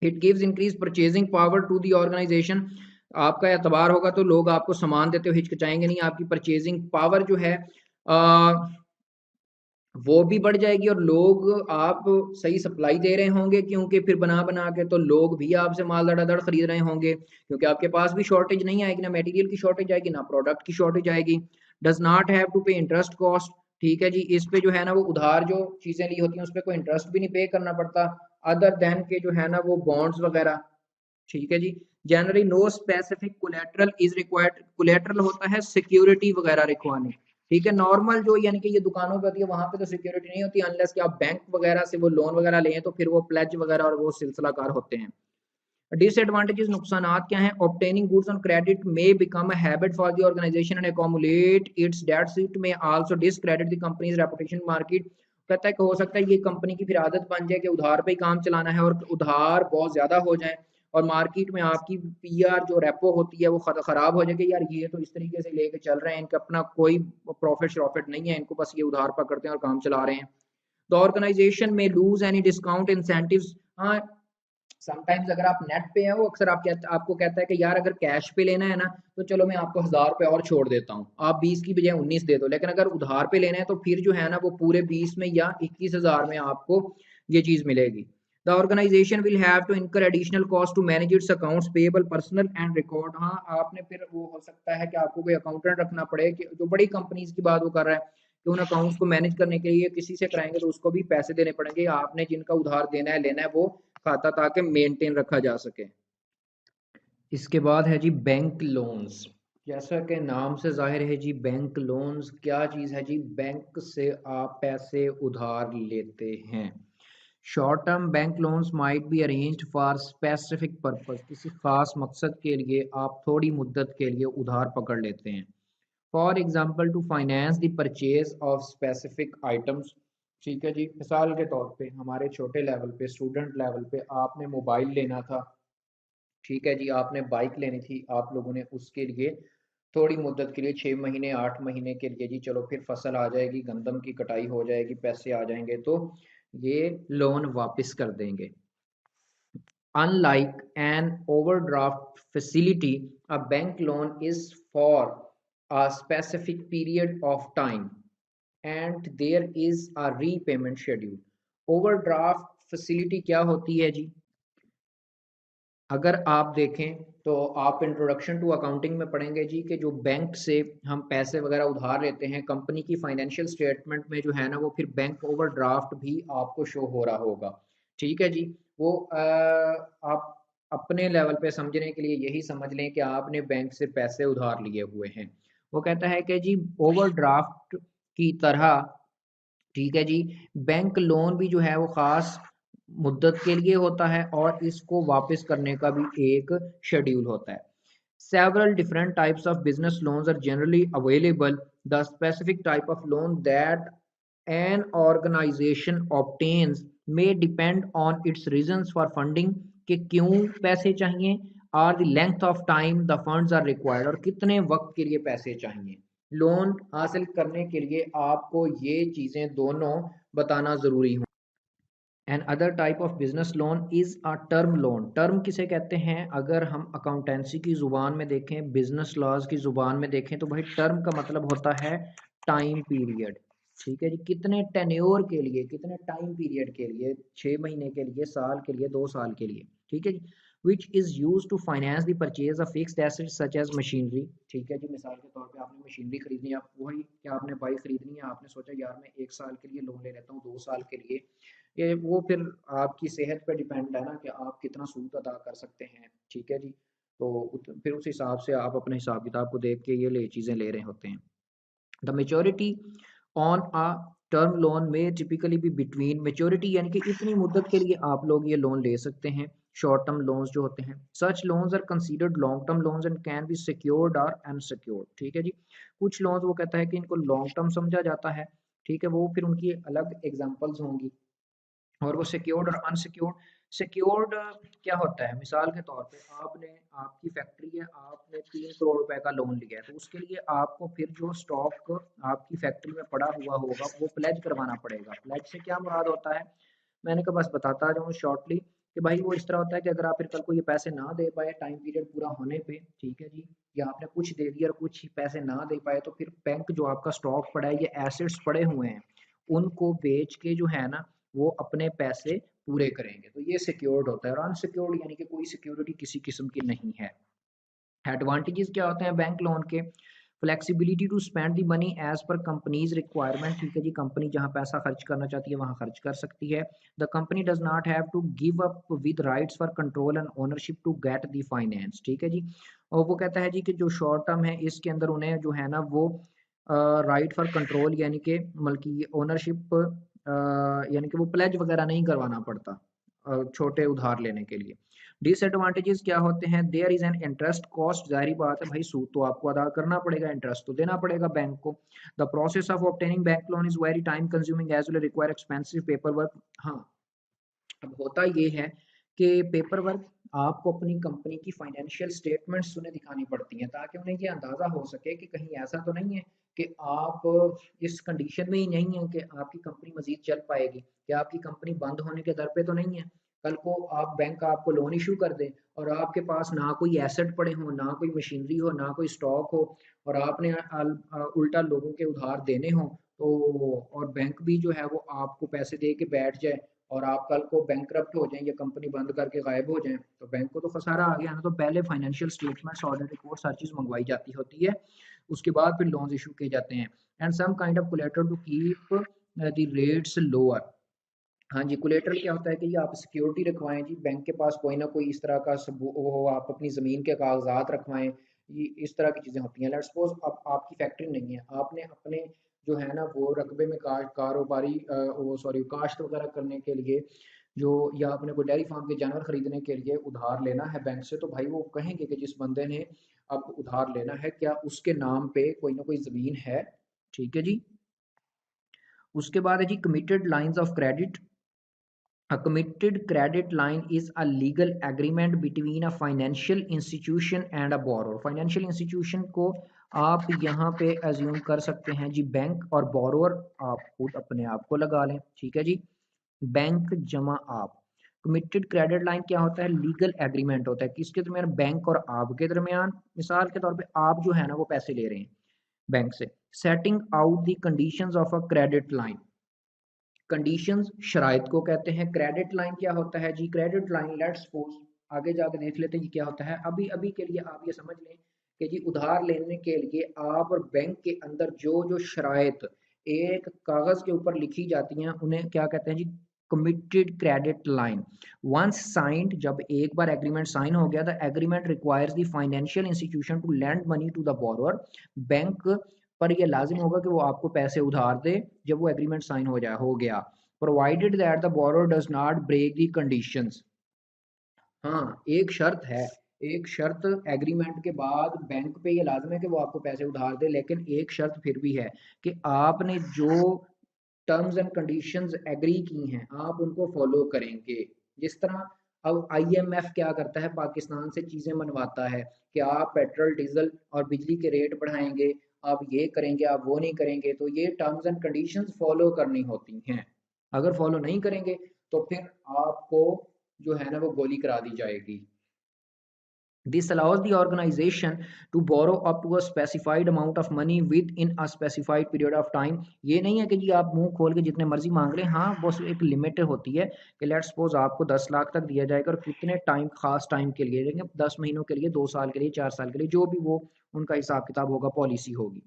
It gives increase purchasing power to the organization. आपका एतबार होगा तो लोग आपको सामान देते हुए हिचकिचाएंगे नहीं, आपकी परचेजिंग पावर जो है वो भी बढ़ जाएगी, और लोग आप सही सप्लाई दे रहे होंगे, क्योंकि फिर बना बना के तो लोग भी आपसे माल धड़ाधड़ खरीद रहे होंगे, क्योंकि आपके पास भी शॉर्टेज नहीं आएगी, ना मटेरियल की शॉर्टेज आएगी ना प्रोडक्ट की शॉर्टेज आएगी। Does not have to pay interest cost. ठीक है जी, इस पे जो है ना वो उधार जो चीजें ली होती हैं उस पर कोई इंटरेस्ट भी नहीं पे करना पड़ता, अदर देन के जो है ना वो बॉन्ड्स वगैरह। ठीक है जी। Generally no specific collateral is required. Collateral होता है सिक्योरिटी वगैरह रिक्वायरमेंट। ठीक है, नॉर्मल जो यानी कि ये दुकानों पे होती है वहां पे तो सिक्योरिटी नहीं होती, अनलेस कि आप बैंक वगैरह से वो लोन वगैरह लें तो फिर वो प्लेज वगैरह और वो सिलसिलाकार होते हैं। डिसएडवांटेजेस, नुकसानात क्या हैं? Obtaining goods on credit may become a habit for the organization and accumulate its debts. It may also discredit the company's reputation market. कहता है कि हो सकता है ये कंपनी की फिर आदत बन जाए कि उधार पे ही काम चलाना है, और उधार बहुत ज्यादा हो जाए और मार्केट में आपकी पीआर जो रेपो होती है वो खराब हो जाएगी, यार ये तो इस तरीके से लेके चल रहे हैं, इनका अपना कोई प्रॉफिट शॉफिट नहीं है, इनको बस ये उधार पकड़ते हैं और काम चला रहे हैं। द ऑर्गेनाइजेशन में लूज एनी डिस्काउंट इंसेंटिव्स। हाँ, समटाइम्स अगर आप नेट पे हैं वो अक्सर आपको कहता है कि यार अगर कैश पे लेना है ना तो चलो मैं आपको 1,000 रुपये और छोड़ देता हूँ, आप 20 की बजाय 19 दे दो, लेकिन अगर उधार पे लेना है तो फिर जो है ना वो पूरे 20 में या 21,000 में आपको ये चीज मिलेगी। The organization will have to incur additional cost to manage its accounts payable personal and record. हाँ, आपने फिर वो हो सकता है कि आपको कोई अकाउंटेंट रखना पड़े, कि जो बड़ी कंपनीज की बात वो कर रहा है कि उन अकाउंट्स को मैनेज करने के लिए किसी से कराएंगे तो उसको भी पैसे देने पड़ेंगे, आपने जिनका उधार देना है लेना है वो खाता, ताकि मेंटेन रखा जा सके। इसके बाद है जी बैंक लोन्स। जैसा कि नाम से जाहिर है जी, बैंक लोन्स क्या चीज़ है जी? बैंक से आप पैसे उधार लेते हैं। Short term bank loans might be arranged for specific purpose. किसी खास मकसद के लिए आप थोड़ी मुद्दत के लिए उधार पकड़ लेते हैं। For example to finance the purchase of specific items. ठीक है जी, मिसाल के तौर पे हमारे छोटे लेवल पे, स्टूडेंट लेवल पे, आपने मोबाइल लेना था। ठीक है जी, आपने बाइक लेनी थी, आप लोगों ने उसके लिए थोड़ी मुद्दत के लिए 6 महीने 8 महीने के लिए जी, चलो फिर फसल आ जाएगी, गंदम की कटाई हो जाएगी, पैसे आ जाएंगे तो ये लोन वापस कर देंगे। Unlike an overdraft facility, a bank loan is for a specific period of time and there is a repayment schedule. Overdraft facility क्या होती है जी? अगर आप देखें तो आप इंट्रोडक्शन टू अकाउंटिंग में पढ़ेंगे जी कि जो बैंक से हम पैसे वगैरह उधार लेते हैं, कंपनी की फाइनेंशियल स्टेटमेंट में जो है ना वो फिर बैंक ओवरड्राफ्ट भी आपको शो हो रहा होगा। ठीक है जी, वो आप अपने लेवल पे समझने के लिए यही समझ लें कि आपने बैंक से पैसे उधार लिए हुए हैं। वो कहता है कि जी ओवरड्राफ्ट की तरह, ठीक है जी, बैंक लोन भी जो है वो खास मुद्दत के लिए होता है और इसको वापस करने का भी एक शेड्यूल होता है। Several different types of business loans are generally available. The specific type of loan that an organization obtains may depend on its reasons for funding, कि क्यों पैसे चाहिए, or the length of time the funds are required, और कितने वक्त के लिए पैसे चाहिए। लोन हासिल करने के लिए आपको ये चीज़ें दोनों बताना ज़रूरी हो। And other type of business loan is a term loan. Term किसे कहते हैं? अगर हम अकाउंटेंसी की ज़ुबान में देखें, बिजनेस लॉज की ज़ुबान में देखें तो भाई टर्म का मतलब होता है टाइम पीरियड। ठीक है जी, कितने टेन्योर के लिए, कितने टाइम पीरियड के लिए, 6 महीने के लिए, साल के लिए, 2 साल के लिए, ठीक है जी। Which is use to finance the purchase of fixed assets such as machinery, ठीक है जी। मिसाल के तौर पे आपने मशीनरी खरीदनी है, आप वही क्या आपने बाइक खरीदनी है, आपने सोचा यार मैं 1 साल के लिए लोन ले लेता हूँ, 2 साल के लिए, ये वो फिर आपकी सेहत पर डिपेंड है ना कि आप कितना सूद अदा कर सकते हैं, ठीक है जी। तो फिर उस हिसाब से आप अपने हिसाब किताब को देख के ये चीज़ें ले रहे होते हैं। The maturity on a term loan में टिपिकली भी बिटवीन, मेच्योरिटी यानी कि इतनी मुद्दत के लिए आप लोग ये लोन ले सकते हैं, शॉर्ट टर्म लोन्स जो होते हैं। Such loans are considered long term loans and can be secured और अनसिक्योर्ड, ठीक है जी। कुछ लोन्स वो कहता है कि इनको लॉन्ग टर्म समझा जाता है, ठीक है, वो फिर उनकी अलग एग्जांपल्स होंगी। और वो सिक्योर्ड और अनसिक्योर्ड, सिक्योर्ड क्या होता है, मिसाल के तौर पे आपने, आपकी फैक्ट्री है, आपने 3 करोड़ रुपए का लोन लिया है, तो उसके लिए आपको फिर जो स्टॉक आपकी फैक्ट्री में पड़ा हुआ होगा वो प्लेज करवाना पड़ेगा। प्लेज से क्या मुराद होता है, मैंने कहा बस बताता जाऊँ शॉर्टली कि भाई वो इस तरह होता है कि अगर आप फिर कल को ये पैसे ना दे पाए टाइम पीरियड पूरा होने पे, ठीक है जी, या आपने कुछ दे दिया और कुछ पैसे ना दे पाए, तो फिर बैंक जो आपका स्टॉक पड़ा है, ये एसेट्स पड़े हुए हैं, उनको बेच के जो है ना वो अपने पैसे पूरे करेंगे, तो ये सिक्योर्ड होता है। और अनसिक्योर्ड यानी कि कोई सिक्योरिटी किसी किस्म की नहीं है। एडवांटेजेस क्या होते हैं बैंक लोन के, flexibility to spend the money as per company's requirement, ठीक है जी, कंपनी जहां पैसा खर्च करना चाहती है वहां खर्च कर सकती है। The company does not have to give up with rights for control and ownership to get the finance, ठीक है जी। और वो कहता है जी कि जो शॉर्ट टर्म है इसके अंदर उन्हें जो है ना वो राइट फॉर कंट्रोल यानी कि मल्कि ओनरशिप यानी कि वो प्लेज वगैरह नहीं करवाना पड़ता छोटे उधार लेने के लिए। डिसएडवांटेजेस क्या होते हैं, there is an interest cost, जाहिर बात है भाई सूद तो आपको अदा करना पड़ेगा, इंटरेस्ट तो देना पड़ेगा बैंक को। The process of obtaining bank loan is very time consuming as well require expensive paper work. हाँ, अब होता ये है कि पेपर वर्क आपको अपनी कंपनी की फाइनेंशियल स्टेटमेंट्स उन्हें दिखानी पड़ती हैं ताकि उन्हें ये अंदाज़ा हो सके कि कहीं ऐसा तो नहीं है कि आप इस कंडीशन में ही नहीं है कि आपकी कंपनी मजीद चल पाएगी, कि आपकी कंपनी बंद होने के दर पे तो नहीं है। कल को आप बैंक आपको लोन इशू कर दे और आपके पास ना कोई एसेट पड़े हो, ना कोई मशीनरी हो, ना कोई स्टॉक हो, और आपने उल्टा लोगों के उधार देने हो, तो और बैंक भी जो है वो आपको पैसे दे के बैठ जाए और आप कल को बैंकरप्ट हो जाएं या कंपनी बंद करके गायब हो जाएं, तो बैंक को तो खसारा आ गया ना। तो पहले फाइनेंशियल स्टेटमेंट्स, ऑडिट रिपोर्ट्स, हर चीज़ मंगवाई जाती होती है, उसके बाद फिर लोन्स इशू किए जाते हैं। And some kind of collateral to keep the rates lower. हाँ जी, कोलेटरल क्या होता है कि ये आप सिक्योरिटी रखवाएं जी, बैंक के पास कोई ना कोई इस तरह का वो हो, आप अपनी ज़मीन के कागजात रखवाएं, ये इस तरह की चीज़ें होती हैं। लेट्स सपोज अब आपकी फैक्ट्री नहीं है, आपने अपने जो है ना वो रकबे में कारोबारी वो सॉरी काश्त वगैरह करने के लिए जो, या आपने कोई डेयरी फार्म के जानवर खरीदने के लिए उधार लेना है बैंक से, तो भाई वो कहेंगे कि जिस बंदे ने अब उधार लेना है क्या उसके नाम पे कोई ना कोई ज़मीन है, ठीक है जी। उसके बाद है जी committed lines of credit. A committed credit line is a legal agreement between a financial institution and a borrower. Financial institution को आप यहाँ पे एज्यूम कर सकते हैं जी बैंक, और borrower आप खुद अपने आप को लगा लें, ठीक है जी। बैंक जमा आप, कमिटेड क्रेडिट लाइन क्या होता है, लीगल एग्रीमेंट होता है किसके दरमियान, बैंक और आपके दरमियान। मिसाल के तौर पे आप जो है ना वो पैसे ले रहे हैं बैंक से। Setting out the conditions of a credit line, conditions शराइत को कहते हैं। क्रेडिट लाइन क्या होता है जी, क्रेडिट लाइन लेट्स सपोज आगे जाके देख लेते हैं क्या होता है। अभी अभी के लिए आप ये समझ लें कि जी उधार लेने के लिए आप और बैंक के अंदर जो जो शराइत एक कागज के ऊपर लिखी जाती हैं उन्हें क्या कहते हैं जी, committed credit line. Once signed, जब एक बार एग्रीमेंट साइन हो गया, the agreement requires the financial institution to lend money to the borrower. Bank पर यह लाजिम होगा कि वो आपको पैसे उधार दे जब वो एग्रीमेंट साइन हो गया, provided that the borrower does not break the conditions. हाँ, एक शर्त है, एक शर्त एग्रीमेंट के बाद बैंक पे ये लाजिम है कि वो आपको पैसे उधार दे, लेकिन एक शर्त फिर भी है कि आपने जो टर्म्स एंड कंडीशंस एग्री की हैं आप उनको फॉलो करेंगे। जिस तरह अब आईएमएफ क्या करता है, पाकिस्तान से चीज़ें मनवाता है कि आप पेट्रोल डीजल और बिजली के रेट बढ़ाएंगे, आप ये करेंगे, आप वो नहीं करेंगे, तो ये टर्म्स एंड कंडीशंस फॉलो करनी होती हैं। अगर फॉलो नहीं करेंगे तो फिर आपको जो है ना वो गोली करा दी जाएगी। This allows the organization to borrow up to a specified amount of money within a specified period of time. ये नहीं है कि जी आप मुंह खोल के जितने मर्जी मांग रहे हैं, हाँ बस एक लिमिट होती है कि लेट्स सपोज आपको 10 लाख तक दिया जाएगा और कितने टाइम, खास टाइम के लिए देंगे, 10 महीनों के लिए, 2 साल के लिए, 4 साल के लिए, जो भी वो उनका हिसाब किताब होगा, पॉलिसी होगी.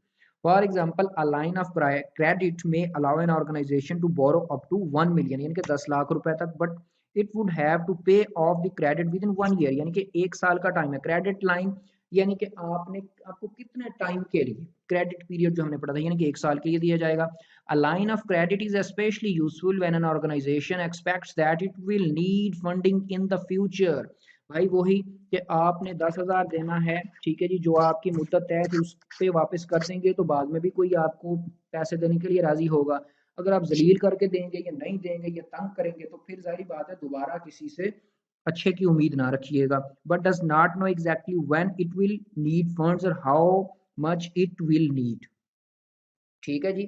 For example a line of credit में allow an organization to borrow up to 1 million यानी कि 10 लाख रुपए तक, but it would have to pay off the credit within 1 year यानी कि 1 साल का टाइम है. क्रेडिट लाइन यानी कि आपको कितने टाइम के लिए, क्रेडिट पीरियड जो हमने पढ़ा था यानी कि 1 साल के लिए दिया जाएगा. A line of credit is specially useful when an organization expects that it will need funding in the future. भाई वही कि आपने 10,000 देना है, ठीक है जी, जो आपकी मुद्दत तय थी उस पे वापस कर देंगे तो बाद में भी कोई आपको पैसे देने के लिए राजी होगा. अगर आप जलील करके देंगे या नहीं देंगे या तंग करेंगे तो फिर जाहिर बात है दोबारा किसी से अच्छे की उम्मीद ना रखिएगा. But does not know exactly when it will need funds और how much it will need. ठीक है जी,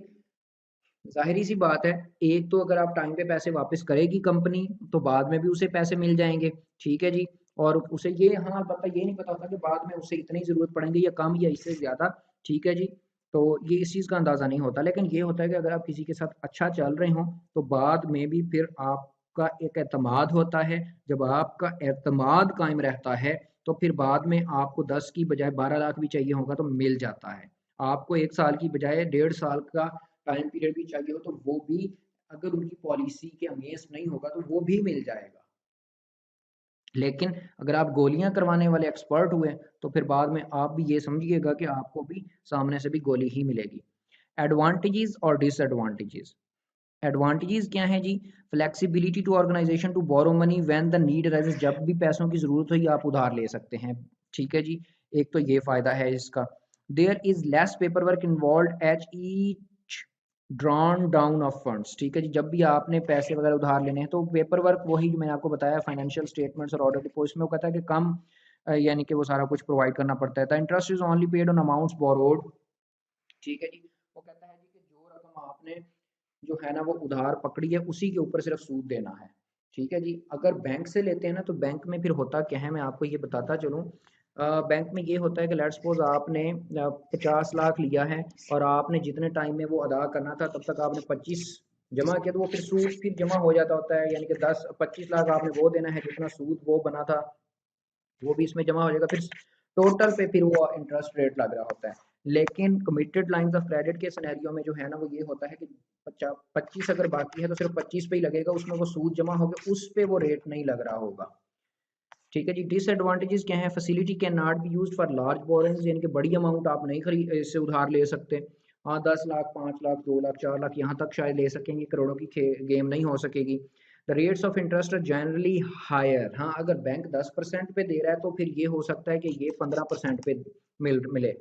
जाहिर सी बात है, एक तो अगर आप टाइम पे पैसे वापस करेगी कंपनी तो बाद में भी उसे पैसे मिल जाएंगे. ठीक है जी, और उसे ये, हाँ पता, ये नहीं पता होता कि बाद में उसे इतनी ज़रूरत पड़ेंगे या कम या इससे ज़्यादा. ठीक है जी, तो ये इस चीज़ का अंदाज़ा नहीं होता, लेकिन ये होता है कि अगर आप किसी के साथ अच्छा चल रहे हो तो बाद में भी फिर आपका एक एतमाद होता है. जब आपका एतमाद कायम रहता है तो फिर बाद में आपको 10 की बजाय 12 लाख भी चाहिए होगा तो मिल जाता है. आपको 1 साल की बजाय 1.5 साल का टाइम पीरियड भी चाहिए हो तो वो भी, अगर उनकी पॉलिसी के अगेंस्ट नहीं होगा तो वो भी मिल जाएगा. लेकिन अगर आप गोलियां करवाने वाले एक्सपर्ट हुए तो फिर बाद में आप भी ये समझिएगा कि आपको भी सामने से भी गोली ही मिलेगी. एडवांटेजेस और डिसएडवांटेजेस. एडवांटेजेस क्या है जी? Flexibility to organisation to borrow money when the need arises, जब भी पैसों की जरूरत हो ये आप उधार ले सकते हैं. ठीक है जी, एक तो ये फायदा है इसका. There is less paper work involve H each drawn down of funds. ठीक है जी, जब भी आपने पैसे वगैरह उधार लेने हैं तो पेपर वर्क वही जो मैंने आपको बताया, फाइनेंशियल स्टेटमेंट्स और ऑर्डर डिपॉजिट में वो कहता है कि कम यानी कि वो सारा कुछ प्रोवाइड करना पड़ता है. The interest is only paid on amounts borrowed. ठीक है जी, वो कहता है जी कि जो रकम आपने जो है ना वो उधार पकड़ी है उसी के ऊपर सिर्फ सूद देना है. ठीक है जी, अगर बैंक से लेते हैं ना तो बैंक में फिर होता क्या है, मैं आपको ये बताता चलूँ. बैंक में ये होता है कि लेट्स सपोज आपने 50 लाख लिया है और आपने जितने टाइम में वो अदा करना था तब तक आपने 25 जमा किया, तो वो फिर सूद फिर जमा हो जाता होता है, यानी कि 25 लाख आपने वो देना है जितना सूद वो बना था वो भी इसमें जमा हो जाएगा. फिर टोटल पे फिर वो इंटरेस्ट रेट लग रहा होता है. लेकिन कमिटेड लाइंस ऑफ क्रेडिट के सिनेरियो में जो है ना वो ये होता है कि 25 अगर बाकी है तो सिर्फ 25 पे ही लगेगा, उसमें वो सूद जमा हो गया उस पे वो रेट नहीं लग रहा होगा. ठीक है जी, डिसएडवांटेजेस क्या है? Facility can not be used for large borings, यानी कि बड़ी अमाउंट आप नहीं खरीद इससे उधार ले सकते. हाँ 10 लाख, 5 लाख, 2 लाख, 4 लाख यहाँ तक शायद ले सकेंगे, करोड़ों की गेम नहीं हो सकेगी. The rates of interest are generally higher. हाँ अगर बैंक 10% पे दे रहा है तो फिर ये हो सकता है कि ये 15% पे मिले.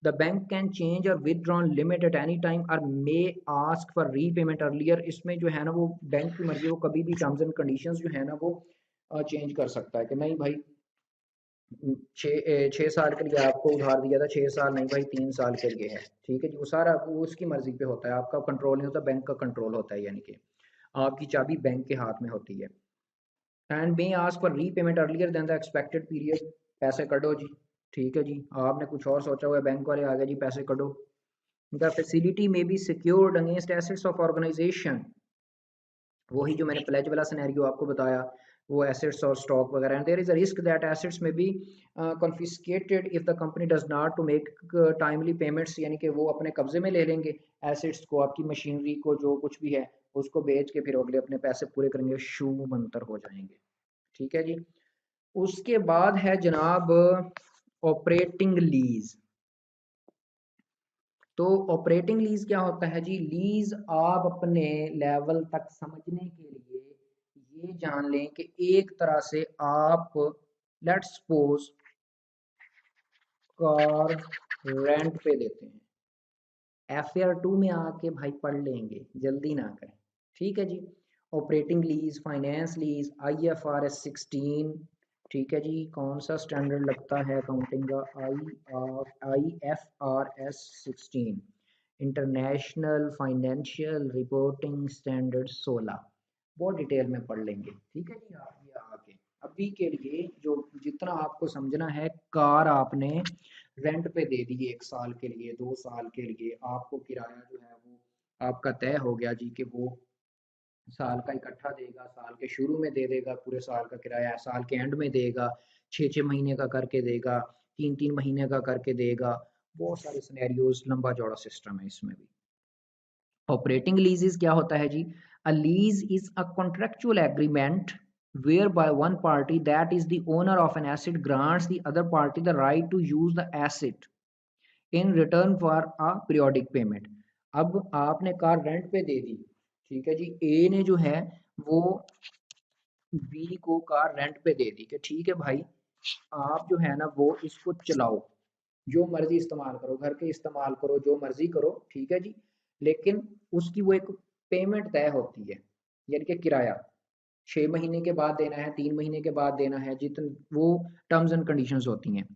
The bank can change or withdrawn limit at any time और may ask for repayment earlier. इसमें जो है ना वो बैंक की मर्जी, वो कभी भी टर्म्स एंड कंडीशंस जो है ना वो चेंज कर सकता है कि नहीं भाई 6 साल के लिए आपको उधार दिया था, 6 साल नहीं भाई 3 साल के लिए है. ठीक है जी, वो सारा वो उसकी मर्जी पे होता है, आपका कंट्रोल नहीं होता, बैंक का कंट्रोल होता है, यानी कि आपकी चाबी बैंक के हाथ में होती है. And may ask for repayment earlier than the expected period. पैसे कटो जी. ठीक है जी, आपने कुछ और सोचा हुआ है, बैंक वाले आ गए जी पैसे कटो. The facility may be secured against assets of organization. वही जो मैंने प्लेज वाला सिनेरियो आपको बताया, वो एसेट्स और स्टॉक वगैरह. And there is a risk that assets may be confiscated if the company does not to make timely payments, यानी कि वो अपने कब्जे में ले लेंगे एसेट्स को, आपकी मशीनरी को, जो कुछ भी है उसको बेच के फिर अगले अपने पैसे पूरे करेंगे, शू मंतर हो जाएंगे. ठीक है जी, उसके बाद है जनाब ऑपरेटिंग लीज. तो ऑपरेटिंग लीज क्या होता है जी? लीज आप अपने लेवल तक समझने के लिए ये जान लें कि एक तरह से आप लेट्स सपोज कार रेंट पे देते हैं. FAR 2 में आके भाई पढ़ लेंगे, जल्दी ना करें. ठीक है जी, operating lease, finance lease, IFRS 16. ठीक है जी, कौन सा स्टैंडर्ड लगता है अकाउंटिंग का? IFRS 16, international financial reporting standard 16. बहुत डिटेल में पढ़ लेंगे. ठीक है जी, आप ये आके अब अभी के लिए जो जितना आपको समझना है, कार आपने रेंट पे दे दी 1 साल के लिए, 2 साल के लिए, आपको किराया जो है वो आपका तय हो गया जी कि वो साल का इकट्ठा देगा, साल के शुरू में दे देगा पूरे साल का किराया, साल के एंड में देगा, 6-6 महीने का करके देगा, 3-3 महीने का करके देगा। बहुत सारे सिनेरियोज, लंबा चौड़ा सिस्टम है इसमें भी। ऑपरेटिंग लीजेस क्या होता है जी? A lease is a contractual agreement whereby one party that is the owner of an asset grants the other party the right to use the asset in return for a periodic payment। अब आपने car rent पे दे दी, ठीक है जी, ए ने जो है वो B को कार रेंट पे दे दी कि ठीक है भाई, आप जो है ना वो इसको चलाओ, जो मर्जी इस्तेमाल करो, घर के इस्तेमाल करो, जो मर्जी करो, ठीक है जी, लेकिन उसकी वो एक पेमेंट तय होती है, यानी कि किराया 6 महीने के बाद देना है, 3 महीने के बाद देना है, जितन वो टर्म्स एंड कंडीशंस होती हैं।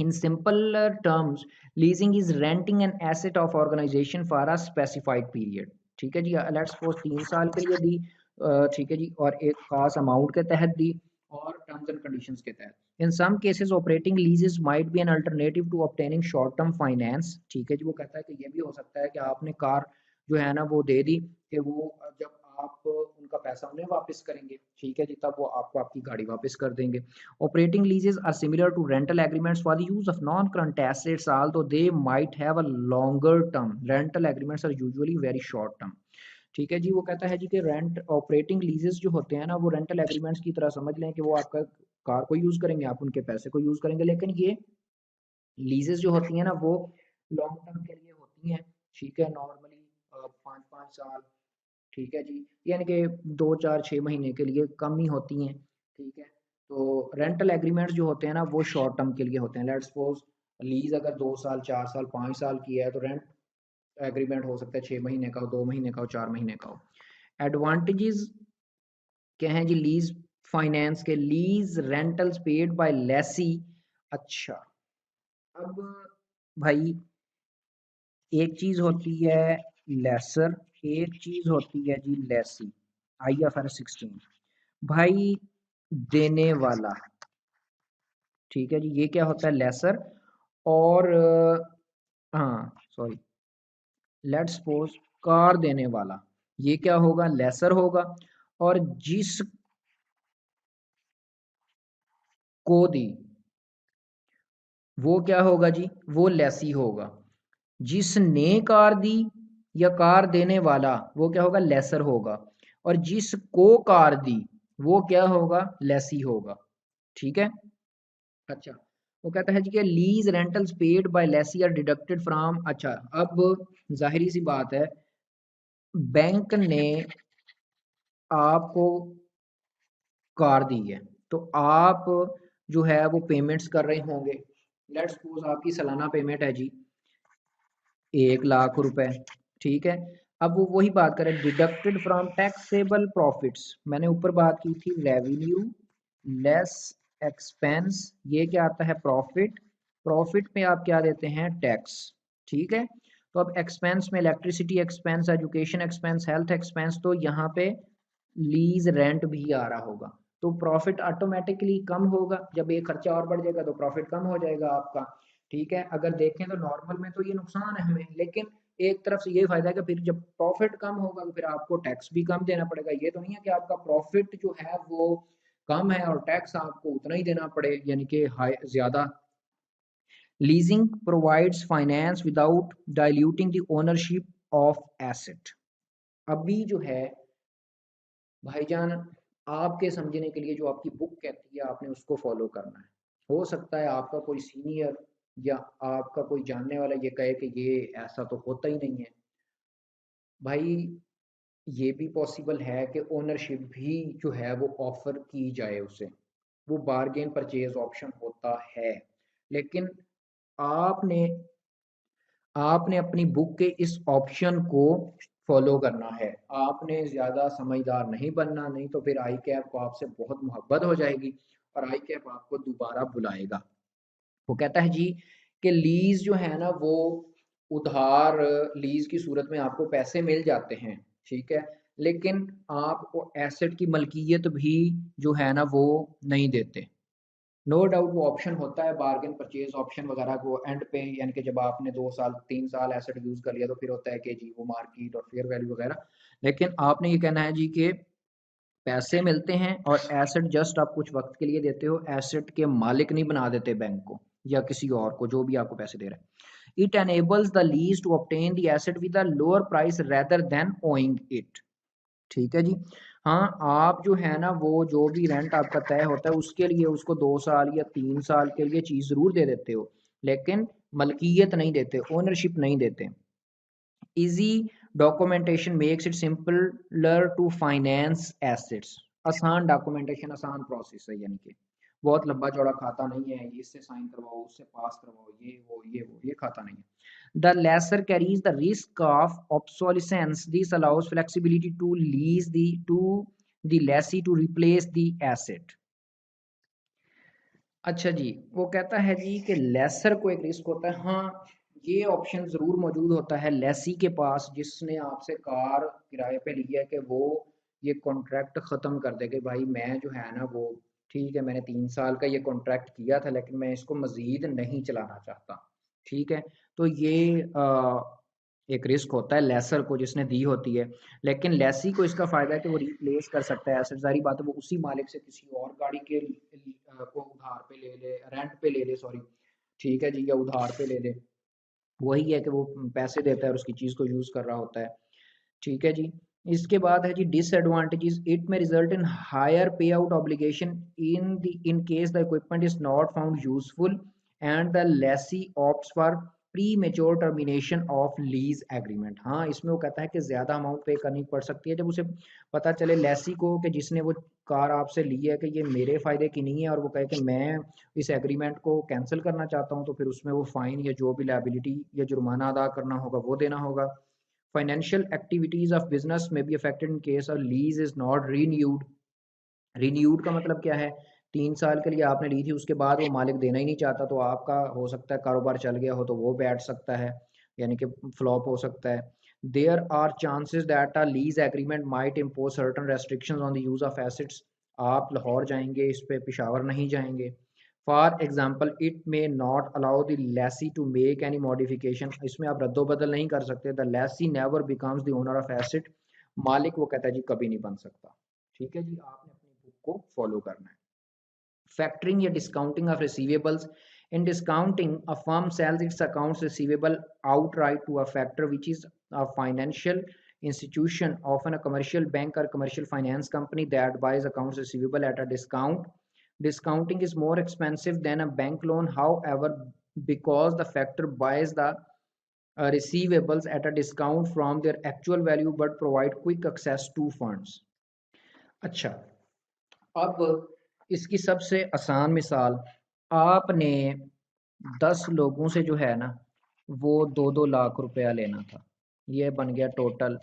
In simpler terms, leasing is renting an asset of organization for a specified period। ठीक है जी, लेट्स सपोज 3 साल के लिए दी, ठीक है जी, और एक खास अमाउंट के तहत दी और टर्म्स एंड कंडीशंस के तहत। In some cases operating leases might be an alternative to obtaining short term finance. ठीक है जी, वो कहता है कि ये भी हो सकता है कि आपने कार जो है ना वो दे दी कि वो जब आप उनका पैसा उन्हें वापस करेंगे, ठीक है जी, तब वो आपको आपकी गाड़ी वापस कर देंगे। Operating leases are similar to rental agreements for the use of non-current assets, although they might have a longer term. Rental agreements are usually very short term। ठीक है जी, वो कहता है जी कि रेंट ऑपरेटिंग लीजेस जो होते हैं ना वो रेंटल एग्रीमेंट्स की तरह समझ लें कि वो आपका कार को यूज करेंगे, आप उनके पैसे को यूज करेंगे, लेकिन ये लीजेस जो होती हैं ना वो लॉन्ग टर्म के लिए होती हैं। ठीक है, नॉर्मली 5-5 साल, ठीक है जी, यानी कि 2-4-6 महीने के लिए कम ही होती हैं। ठीक है, तो रेंटल एग्रीमेंट्स जो होते हैं ना वो शॉर्ट टर्म के लिए होते हैं। लेट्स सपोज लीज अगर 2 साल, 4 साल, 5 साल की है तो रेंट एग्रीमेंट हो सकता है 6 महीने का हो, 2 महीने का हो, 4 महीने का हो। एडवांटेजेस क्या हैं जी लीज फाइनेंस के? Lease rentals paid by lessee. अच्छा, अब भाई एक चीज होती है लेसर, एक चीज होती है जी लेसी। IFRS 16 भाई, देने वाला, ठीक है जी, ये क्या होता है लेसर। और हाँ सॉरी, लेट्स सपोज कार देने वाला, ये क्या होगा? लेसर होगा। और जिस को दी वो क्या होगा जी? वो लेसी होगा। जिसने कार दी या कार देने वाला वो क्या होगा? लेसर होगा। और जिसको कार दी वो क्या होगा? लेसी होगा। ठीक है, अच्छा, वो कहता है जी कि lease rentals paid by lessee are deducted from. अच्छा, अब जाहिर सी बात है, बैंक ने आपको कार दी है तो आप जो है वो पेमेंट्स कर रहे होंगे। लेट्स सपोज आपकी सालाना पेमेंट है जी 1 लाख रुपए। ठीक है, अब वो वही बात करें, डिडक्टेड फ्रॉम टैक्सेबल प्रॉफिट्स। मैंने ऊपर बात की थी रेवेन्यू लेस एक्सपेंस, ये क्या आता है? प्रॉफिट। प्रॉफिट में आप क्या देते हैं? टैक्स। ठीक है, तो अब एक्सपेंस में electricity expense, education expense, health expense, तो यहाँ पे लीज रेंट भी आ रहा होगा, तो प्रॉफिट ऑटोमेटिकली कम होगा। जब एक खर्चा और बढ़ जाएगा तो प्रॉफिट कम हो जाएगा आपका। ठीक है, अगर देखें तो नॉर्मल में तो ये नुकसान है हमें, लेकिन एक तरफ से ये फायदा है कि फिर जब प्रॉफिट कम होगा तो फिर आपको टैक्स भी कम देना पड़ेगा। ये तो नहीं है कि आपका प्रॉफिट जो है वो कम है और टैक्स आपको उतना ही देना पड़े, यानी कि हाई ज्यादा। Leasing provides finance without diluting the ownership of asset. अभी जो है भाईजान, आपके समझने के लिए जो आपकी बुक कहती है आपने उसको फॉलो करना है। हो सकता है आपका कोई सीनियर या आपका कोई जानने वाला ये कहे कि ये ऐसा तो होता ही नहीं है। भाई, ये भी पॉसिबल है कि ओनरशिप भी जो है वो ऑफर की जाए उसे, वो बारगेन परचेज ऑप्शन होता है, लेकिन आपने आपने अपनी बुक के इस ऑप्शन को फॉलो करना है। आपने ज़्यादा समझदार नहीं बनना, नहीं तो फिर आई कैप को आपसे बहुत मोहब्बत हो जाएगी और आई कैप आपको दोबारा बुलाएगा। वो कहता है जी कि लीज जो है ना वो उधार लीज की सूरत में आपको पैसे मिल जाते हैं। ठीक है, लेकिन आपको एसेट की मलकियत भी जो है ना वो नहीं देते। नो डाउट वो ऑप्शन होता है बार्गेन परचेज ऑप्शन वगैरह को एंड पे, यानी कि जब आपने 2 साल 3 साल एसेट यूज कर लिया तो फिर होता है कि जी वो मार्केट और फेयर वैल्यू वगैरह। लेकिन आपने ये कहना है जी कि पैसे मिलते हैं और एसेट जस्ट आप कुछ वक्त के लिए देते हो, एसेट के मालिक नहीं बना देते बैंक को या किसी और को जो भी आपको पैसे दे रहा है। It enables the lease to obtain the asset with a lower price rather than owning it. ठीक है जी। हाँ, आप जो है ना वो जो भी रेंट आपका तय होता है उसके लिए उसको 2 साल या 3 साल के लिए चीज जरूर दे देते हो, लेकिन मलकियत नहीं देते, ओनरशिप नहीं देते। Easy documentation makes it simpler to finance assets. आसान डॉक्यूमेंटेशन, आसान प्रोसेस है, यानी कि बहुत लंबा चौड़ा खाता नहीं है, इससे साइन करवाओ उससे पास करवाओ ये खाता नहीं है। The lessor carries the risk of obsolescence. This allows flexibility to lease to the lessee to replace the asset. अच्छा जी, वो कहता है जी कि लेसर को एक रिस्क होता है। हाँ, ये ऑप्शन ज़रूर मौजूद होता है लेसी के पास, जिसने आपसे कार किराए पे ली है, कि वो ये कॉन्ट्रैक्ट ख़त्म कर दे कि भाई मैं जो है ना वो ठीक है, मैंने 3 साल का ये कॉन्ट्रैक्ट किया था लेकिन मैं इसको मज़ीद नहीं चलाना चाहता। ठीक है, तो ये एक रिस्क होता है लेसर को जिसने दी होती है। लेकिन लेसी को इसका फ़ायदा है कि वो रिप्लेस कर सकता है एसेट। ज़ाहिर बात है वो उसी मालिक से किसी और गाड़ी के को उधार पे ले ले, रेंट पे ले ले, सॉरी, ठीक है जी, या उधार पे ले ले। वही है कि वो पैसे देता है और उसकी चीज़ को यूज़ कर रहा होता है। ठीक है जी। इसके बाद है जी डिसएडवांटेजेस। इट में रिजल्ट इन हायर पे out obligation in case the equipment is not found useful and the Lesi opts for pre mature termination of lease agreement. हाँ, इसमें वो कहता है कि ज़्यादा अमाउंट पे करनी पड़ सकती है जब उसे पता चले लेसी को कि जिसने वो कार आपसे ली है कि ये मेरे फ़ायदे की नहीं है, और वो कहे कि मैं इस एग्रीमेंट को कैंसिल करना चाहता हूँ, तो फिर उसमें वो फ़ाइन या जो भी लायबिलिटी या जुर्माना अदा करना होगा वो देना होगा। Financial activities of business may be affected in case a lease is not renewed. Renewed का मतलब क्या है? 3 साल के लिए आपने ली थी, उसके बाद वो मालिक देना ही नहीं चाहता, तो आपका हो सकता है कारोबार चल गया हो तो वो बैठ सकता है, यानी कि फ्लॉप हो सकता है। There are chances that a lease agreement might impose certain restrictions on the use of assets. आप लाहौर जाएंगे, इस पे पिशावर नहीं जाएंगे। For example it may not allow the lessee to make any modification. इसमें आप रद्दोबदल नहीं कर सकते। The lessee never becomes the owner of asset. मालिक वो कहता है जी कभी नहीं बन सकता। ठीक है जी, आपने अपनी बुक को फॉलो करना है। फैक्टरिंग या discounting of receivables. In discounting, a firm sells its accounts receivable outright to a factor, which is a financial institution, often a commercial bank or commercial finance company that buys accounts receivable at a discount. Discounting is more expensive than a bank loan, however, because the factor buys the receivables at a discount from their actual value but provide quick access to funds. अच्छा, अब इसकी सबसे आसान मिसाल, आपने 10 लोगों से जो है ना वो 2-2 लाख रुपया लेना था। ये बन गया टोटल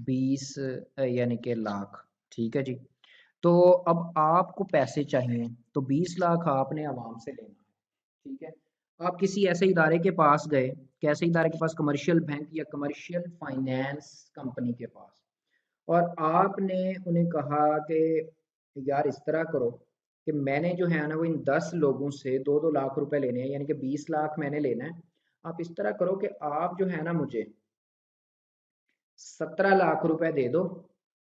20 यानी कि लाख। ठीक है जी। तो अब आपको पैसे चाहिए, तो 20 लाख आपने आवाम से लेना है। ठीक है, आप किसी ऐसे इदारे के पास गए, कैसे इदारे के पास? कमर्शियल बैंक या कमर्शियल फाइनेंस कंपनी के पास, और आपने उन्हें कहा कि यार इस तरह करो कि मैंने जो है ना वो इन 10 लोगों से 2-2 लाख रुपए लेने हैं, यानी कि 20 लाख मैंने लेना है। आप इस तरह करो कि आप जो है ना मुझे 17 लाख रुपए दे दो,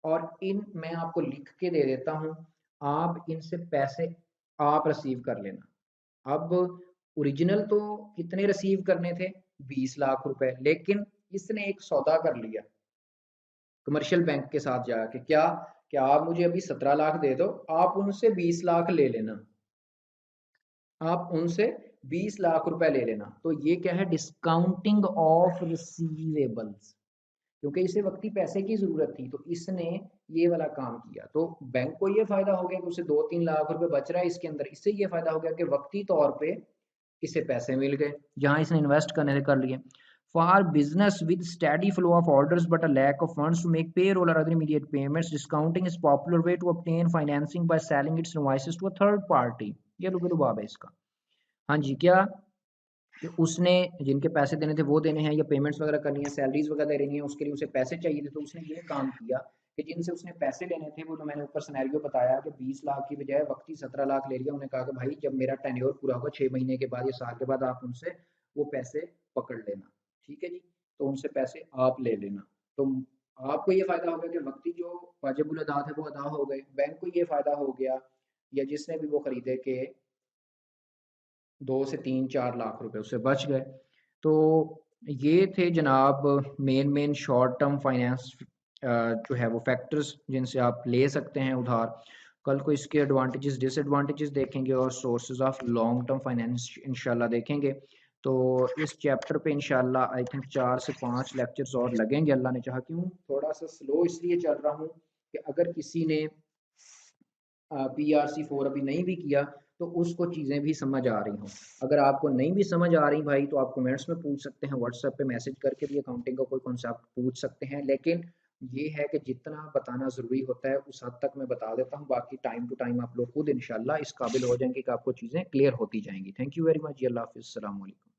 और इन मैं आपको लिख के दे देता हूँ, आप इनसे पैसे आप रिसीव कर लेना। अब ओरिजिनल तो कितने रिसीव करने थे? 20 लाख रुपए, लेकिन इसने एक सौदा कर लिया कमर्शियल बैंक के साथ जाके। क्या? कि आप मुझे अभी 17 लाख दे दो, आप उनसे 20 लाख ले लेना, आप उनसे 20 लाख रुपए ले लेना। तो ये क्या है? Discounting of receivables. क्योंकि इसे वक्ती पैसे की जरूरत थी तो इसने ये वाला काम किया। तो बैंक को ये फायदा हो गया कि उसे 2-3 लाख रुपए बच रहा है इसके अंदर। इससे ये फायदा हो गया कि वक्ती तौर पे इसे पैसे मिल गए जहां इसने इन्वेस्ट करने से कर लिए। For business with steady flow of orders but a lack of funds to make payroll or other immediate payments, discounting is popular way to obtain financing by selling its invoices to a third party. ये लुबा है इसका। हाँ जी, क्या कि उसने जिनके पैसे देने थे वो देने हैं, या पेमेंट्स वगैरह करनी है, सैलरीज वगैरह देनी है, उसके लिए उसे पैसे चाहिए थे, तो उसने ये काम किया कि जिनसे उसने पैसे लेने थे, वो तो मैंने ऊपर सिनेरियो बताया कि 20 लाख की बजाय वक्ती 17 लाख ले लिया। उन्होंने कहा कि भाई जब मेरा टेन्योर पूरा होगा 6 महीने के बाद या साल के बाद आप उनसे वो पैसे पकड़ लेना, ठीक है जी। तो उनसे पैसे आप ले लेना। तो आपको ये फ़ायदा हो गया कि वक्ती जो वाजिबुल अदा थे वो अदा हो गए, बैंक को ये फ़ायदा हो गया या जिसने भी वो खरीदे कि 2 से 3-4 लाख रुपए उससे बच गए। तो ये थे जनाब मेन शॉर्ट टर्म फाइनेंस जो है वो फैक्टर्स जिनसे आप ले सकते हैं उधार। कल को इसके एडवांटेजेस डिसएडवांटेजेस देखेंगे और sources of long term finance इंशाल्लाह देखेंगे। तो इस चैप्टर पे इंशाल्लाह आई थिंक 4 से 5 लेक्चर्स और लगेंगे अल्लाह ने चाहा। क्यों थोड़ा सा स्लो इसलिए चल रहा हूँ कि अगर किसी ने PRC4 अभी नहीं भी किया तो उसको चीज़ें भी समझ आ रही हों। अगर आपको नहीं भी समझ आ रही भाई तो आप कमेंट्स में पूछ सकते हैं, व्हाट्सएप पे मैसेज करके भी अकाउंटिंग का कोई कॉन्सेप्ट पूछ सकते हैं। लेकिन ये है कि जितना बताना ज़रूरी होता है उस हद तक मैं बता देता हूँ, बाकी टाइम टू टाइम आप लोग खुद इंशाल्लाह इस काबिल हो जाएंगे कि आपको चीज़ें क्लियर होती जाएंगी। Thank you very much. अल्लाह हाफिज़, अस्सलाम वालेकुम।